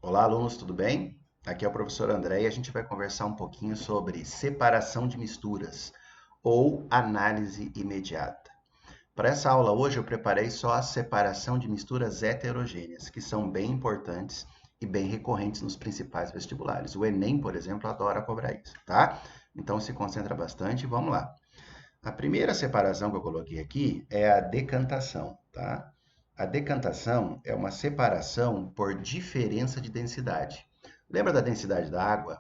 Olá, alunos, tudo bem? Aqui é o professor André e a gente vai conversar um pouquinho sobre separação de misturas ou análise imediata. Para essa aula hoje eu preparei só a separação de misturas heterogêneas, que são bem importantes e bem recorrentes nos principais vestibulares. O Enem, por exemplo, adora cobrar isso, tá? Então se concentra bastante e vamos lá. A primeira separação que eu coloquei aqui é a decantação, tá? A decantação é uma separação por diferença de densidade. Lembra da densidade da água?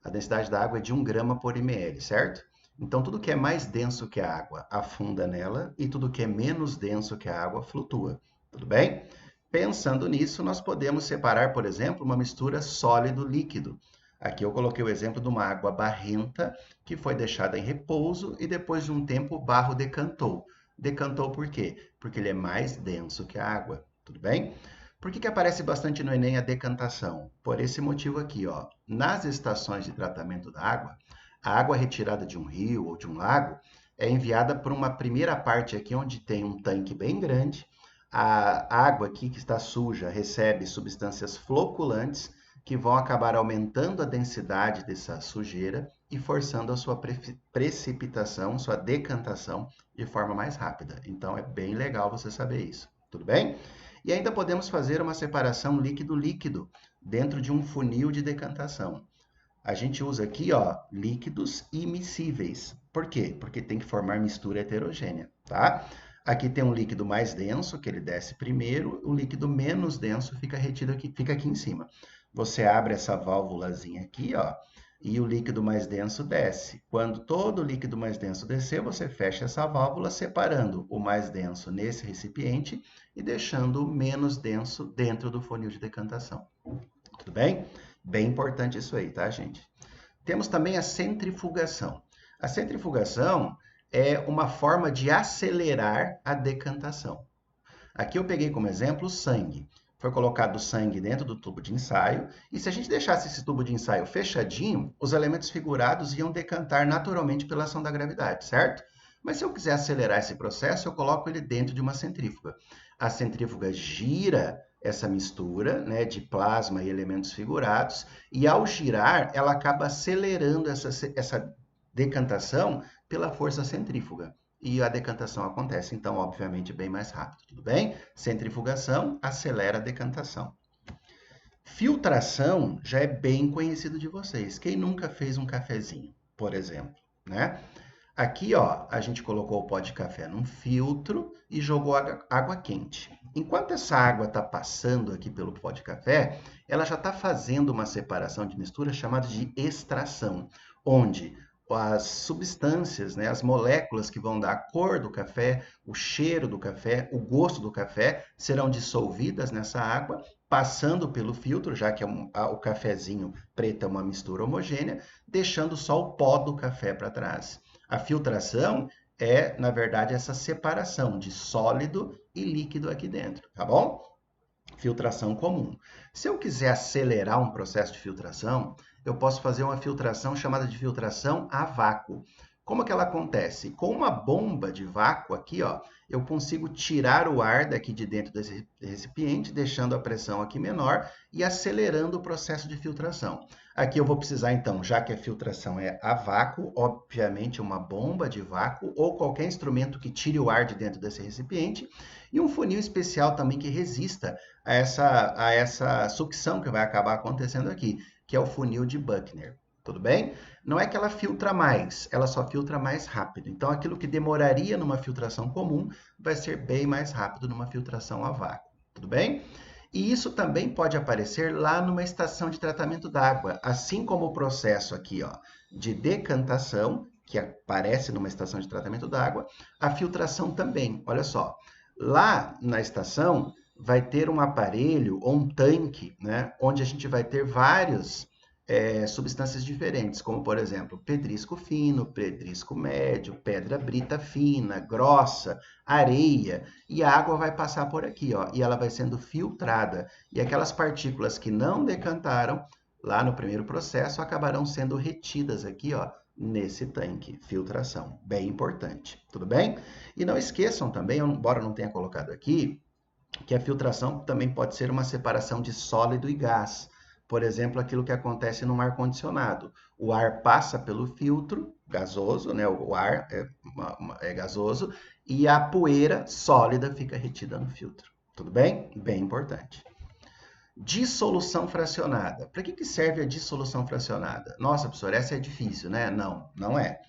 A densidade da água é de 1 grama por ml, certo? Então, tudo que é mais denso que a água afunda nela e tudo que é menos denso que a água flutua. Tudo bem? Pensando nisso, nós podemos separar, por exemplo, uma mistura sólido-líquido. Aqui eu coloquei o exemplo de uma água barrenta que foi deixada em repouso e depois de um tempo o barro decantou. Decantou por quê? Porque ele é mais denso que a água. Tudo bem? Por que aparece bastante no Enem a decantação? Por esse motivo aqui, ó. Nas estações de tratamento da água, a água retirada de um rio ou de um lago é enviada por uma primeira parte aqui onde tem um tanque bem grande. A água aqui que está suja recebe substâncias floculantes que vão acabar aumentando a densidade dessa sujeira e forçando a sua precipitação, sua decantação de forma mais rápida. Então é bem legal você saber isso. Tudo bem? E ainda podemos fazer uma separação líquido-líquido dentro de um funil de decantação. A gente usa aqui, ó, líquidos immiscíveis. Por quê? Porque tem que formar mistura heterogênea, tá? Aqui tem um líquido mais denso, que ele desce primeiro, o líquido menos denso fica retido aqui, fica aqui em cima. Você abre essa válvulazinha aqui, ó, e o líquido mais denso desce. Quando todo o líquido mais denso descer, você fecha essa válvula, separando o mais denso nesse recipiente e deixando o menos denso dentro do funil de decantação. Tudo bem? Bem importante isso aí, tá, gente? Temos também a centrifugação. A centrifugação é uma forma de acelerar a decantação. Aqui eu peguei como exemplo o sangue. Foi colocado o sangue dentro do tubo de ensaio, e se a gente deixasse esse tubo de ensaio fechadinho, os elementos figurados iam decantar naturalmente pela ação da gravidade, certo? Mas se eu quiser acelerar esse processo, eu coloco ele dentro de uma centrífuga. A centrífuga gira essa mistura, né, de plasma e elementos figurados, e ao girar, ela acaba acelerando essa decantação pela força centrífuga e a decantação acontece, então, obviamente, bem mais rápido, tudo bem? Centrifugação acelera a decantação. Filtração já é bem conhecido de vocês. Quem nunca fez um cafezinho, por exemplo, né? Aqui, ó, a gente colocou o pó de café num filtro e jogou água quente. Enquanto essa água está passando aqui pelo pó de café, ela já está fazendo uma separação de mistura chamada de extração, onde as substâncias, né, as moléculas que vão dar a cor do café, o cheiro do café, o gosto do café, serão dissolvidas nessa água, passando pelo filtro, já que o cafezinho preto é uma mistura homogênea, deixando só o pó do café para trás. A filtração é, na verdade, essa separação de sólido e líquido aqui dentro, tá bom? Filtração comum. Se eu quiser acelerar um processo de filtração, eu posso fazer uma filtração chamada de filtração a vácuo. Como que ela acontece? Com uma bomba de vácuo aqui, ó, eu consigo tirar o ar daqui de dentro desse recipiente, deixando a pressão aqui menor e acelerando o processo de filtração. Aqui eu vou precisar, então, já que a filtração é a vácuo, obviamente uma bomba de vácuo ou qualquer instrumento que tire o ar de dentro desse recipiente e um funil especial também que resista a essa sucção que vai acabar acontecendo aqui, que é o funil de Buchner. Tudo bem? Não é que ela filtra mais, ela só filtra mais rápido. Então, aquilo que demoraria numa filtração comum vai ser bem mais rápido numa filtração a vácuo. Tudo bem? E isso também pode aparecer lá numa estação de tratamento d'água, assim como o processo aqui, ó, de decantação, que aparece numa estação de tratamento d'água, a filtração também. Olha só, lá na estação vai ter um aparelho ou um tanque, né, onde a gente vai ter várias substâncias diferentes, como por exemplo, pedrisco fino, pedrisco médio, pedra brita fina, grossa, areia, e a água vai passar por aqui, ó, e ela vai sendo filtrada. E aquelas partículas que não decantaram lá no primeiro processo acabarão sendo retidas aqui, ó, nesse tanque, filtração, bem importante, tudo bem? E não esqueçam também, embora eu não tenha colocado aqui, que a filtração também pode ser uma separação de sólido e gás. Por exemplo, aquilo que acontece no ar-condicionado. O ar passa pelo filtro gasoso, né? O ar é gasoso, e a poeira sólida fica retida no filtro. Tudo bem? Bem importante. Dissolução fracionada. Para que serve a dissolução fracionada? Nossa, professor, essa é difícil, né? Não, não é.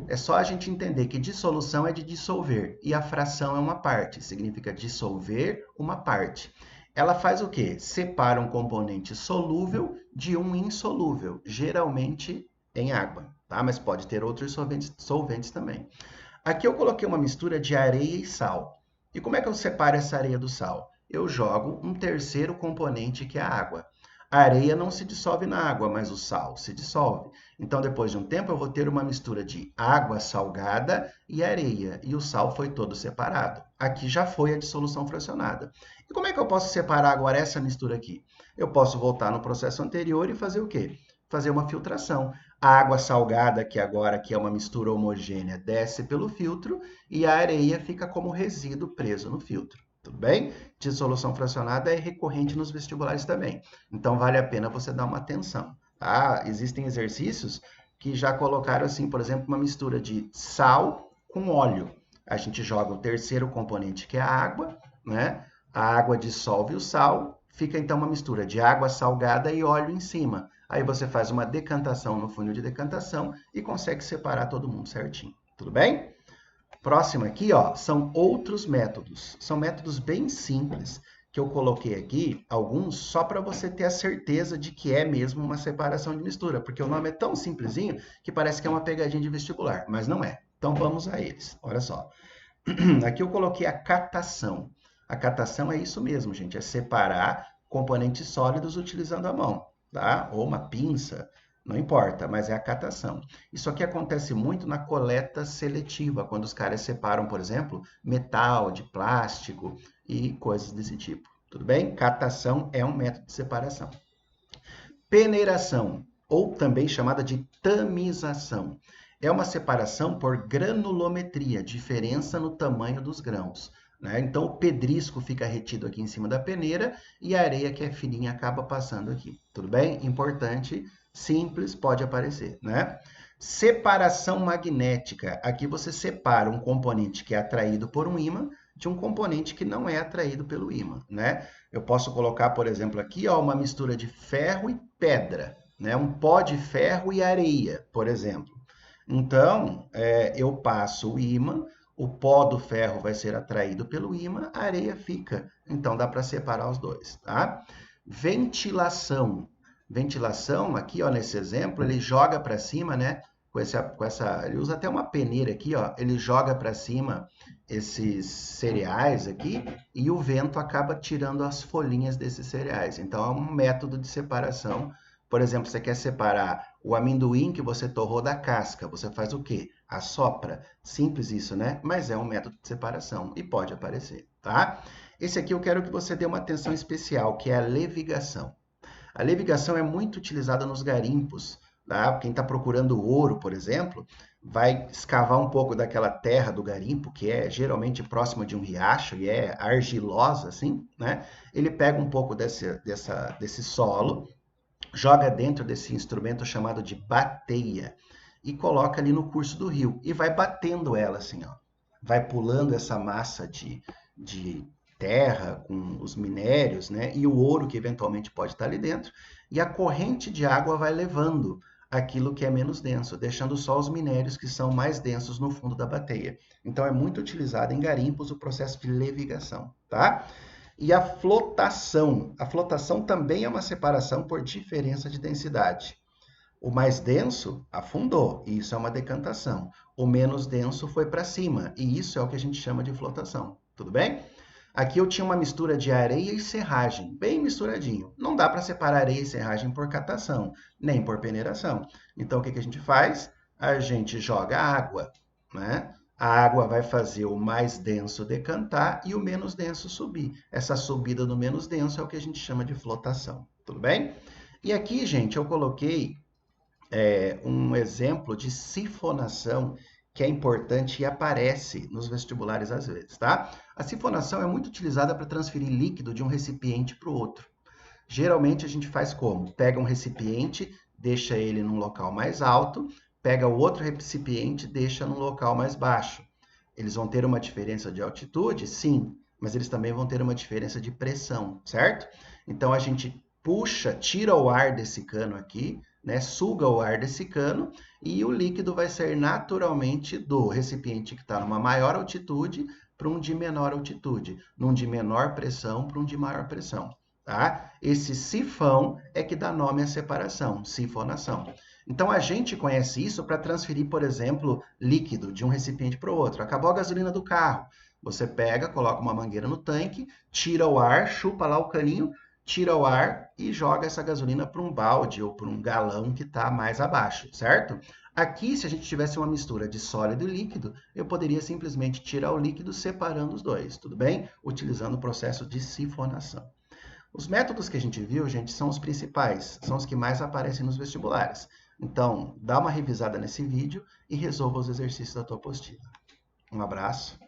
É só a gente entender que dissolução é de dissolver e a fração é uma parte, significa dissolver uma parte. Ela faz o quê? Separa um componente solúvel de um insolúvel, geralmente em água, tá? Mas pode ter outros solventes também. Aqui eu coloquei uma mistura de areia e sal. E como é que eu separo essa areia do sal? Eu jogo um terceiro componente, que é a água. A areia não se dissolve na água, mas o sal se dissolve. Então, depois de um tempo, eu vou ter uma mistura de água salgada e areia. E o sal foi todo separado. Aqui já foi a dissolução fracionada. E como é que eu posso separar agora essa mistura aqui? Eu posso voltar no processo anterior e fazer o quê? Fazer uma filtração. A água salgada, que agora aqui é uma mistura homogênea, desce pelo filtro e a areia fica como resíduo preso no filtro. Tudo bem? Dissolução fracionada é recorrente nos vestibulares também. Então, vale a pena você dar uma atenção. Tá? Existem exercícios que já colocaram, assim, por exemplo, uma mistura de sal com óleo. A gente joga o terceiro componente, que é a água, né? A água dissolve o sal, fica então uma mistura de água salgada e óleo em cima. Aí você faz uma decantação no funil de decantação e consegue separar todo mundo certinho. Tudo bem? Próximo aqui, ó, são outros métodos. São métodos bem simples que eu coloquei aqui, alguns só para você ter a certeza de que é mesmo uma separação de mistura, porque o nome é tão simplesinho que parece que é uma pegadinha de vestibular, mas não é. Então vamos a eles. Olha só. Aqui eu coloquei a catação. A catação é isso mesmo, gente, é separar componentes sólidos utilizando a mão, tá? Ou uma pinça. Não importa, mas é a catação. Isso aqui acontece muito na coleta seletiva, quando os caras separam, por exemplo, metal de plástico e coisas desse tipo. Tudo bem? Catação é um método de separação. Peneiração, ou também chamada de tamização, é uma separação por granulometria, diferença no tamanho dos grãos. Né? Então, o pedrisco fica retido aqui em cima da peneira e a areia, que é fininha, acaba passando aqui. Tudo bem? Importante. Simples, pode aparecer, né? Separação magnética. Aqui você separa um componente que é atraído por um ímã de um componente que não é atraído pelo ímã, né? Eu posso colocar, por exemplo, aqui, ó, uma mistura de ferro e pedra, né? Um pó de ferro e areia, por exemplo. Então, eu passo o ímã, o pó do ferro vai ser atraído pelo ímã, a areia fica. Então, dá para separar os dois, tá? Ventilação. Ventilação, aqui, ó, nesse exemplo, ele joga para cima, né? Ele usa até uma peneira aqui, ó. Ele joga para cima esses cereais aqui e o vento acaba tirando as folhinhas desses cereais. Então, é um método de separação. Por exemplo, você quer separar o amendoim que você torrou da casca. Você faz o quê? Assopra. Simples isso, né? Mas é um método de separação e pode aparecer, tá? Esse aqui eu quero que você dê uma atenção especial, que é a levigação. A levigação é muito utilizada nos garimpos. Tá? Quem está procurando ouro, por exemplo, vai escavar um pouco daquela terra do garimpo, que é geralmente próxima de um riacho e é argilosa, assim, né? Ele pega um pouco desse solo, joga dentro desse instrumento chamado de bateia e coloca ali no curso do rio e vai batendo ela assim, ó. Vai pulando essa massa de terra com os minérios, né? E o ouro que eventualmente pode estar ali dentro, e a corrente de água vai levando aquilo que é menos denso, deixando só os minérios que são mais densos no fundo da bateia. Então é muito utilizado em garimpos o processo de levigação, tá? E a flotação. A flotação também é uma separação por diferença de densidade. O mais denso afundou, e isso é uma decantação. O menos denso foi para cima, e isso é o que a gente chama de flotação. Tudo bem? Aqui eu tinha uma mistura de areia e serragem, bem misturadinho. Não dá para separar areia e serragem por catação, nem por peneiração. Então, o que a gente faz? A gente joga água, né? A água vai fazer o mais denso decantar e o menos denso subir. Essa subida do menos denso é o que a gente chama de flotação. Tudo bem? E aqui, gente, eu coloquei um exemplo de sifonação que é importante e aparece nos vestibulares às vezes, tá? A sifonação é muito utilizada para transferir líquido de um recipiente para o outro. Geralmente a gente faz como? Pega um recipiente, deixa ele num local mais alto, pega o outro recipiente, deixa num local mais baixo. Eles vão ter uma diferença de altitude? Sim, mas eles também vão ter uma diferença de pressão, certo? Então a gente puxa, tira o ar desse cano aqui, né? Suga o ar desse cano e o líquido vai sair naturalmente do recipiente que está numa maior altitude para um de menor altitude, num de menor pressão para um de maior pressão. Tá? Esse sifão é que dá nome à separação, sifonação. Então a gente conhece isso para transferir, por exemplo, líquido de um recipiente para o outro. Acabou a gasolina do carro. Você pega, coloca uma mangueira no tanque, tira o ar, chupa lá o caninho, tira o ar e joga essa gasolina para um balde ou para um galão que está mais abaixo, certo? Aqui, se a gente tivesse uma mistura de sólido e líquido, eu poderia simplesmente tirar o líquido separando os dois, tudo bem? Utilizando o processo de sifonação. Os métodos que a gente viu, gente, são os principais, são os que mais aparecem nos vestibulares. Então, dá uma revisada nesse vídeo e resolva os exercícios da tua apostila. Um abraço.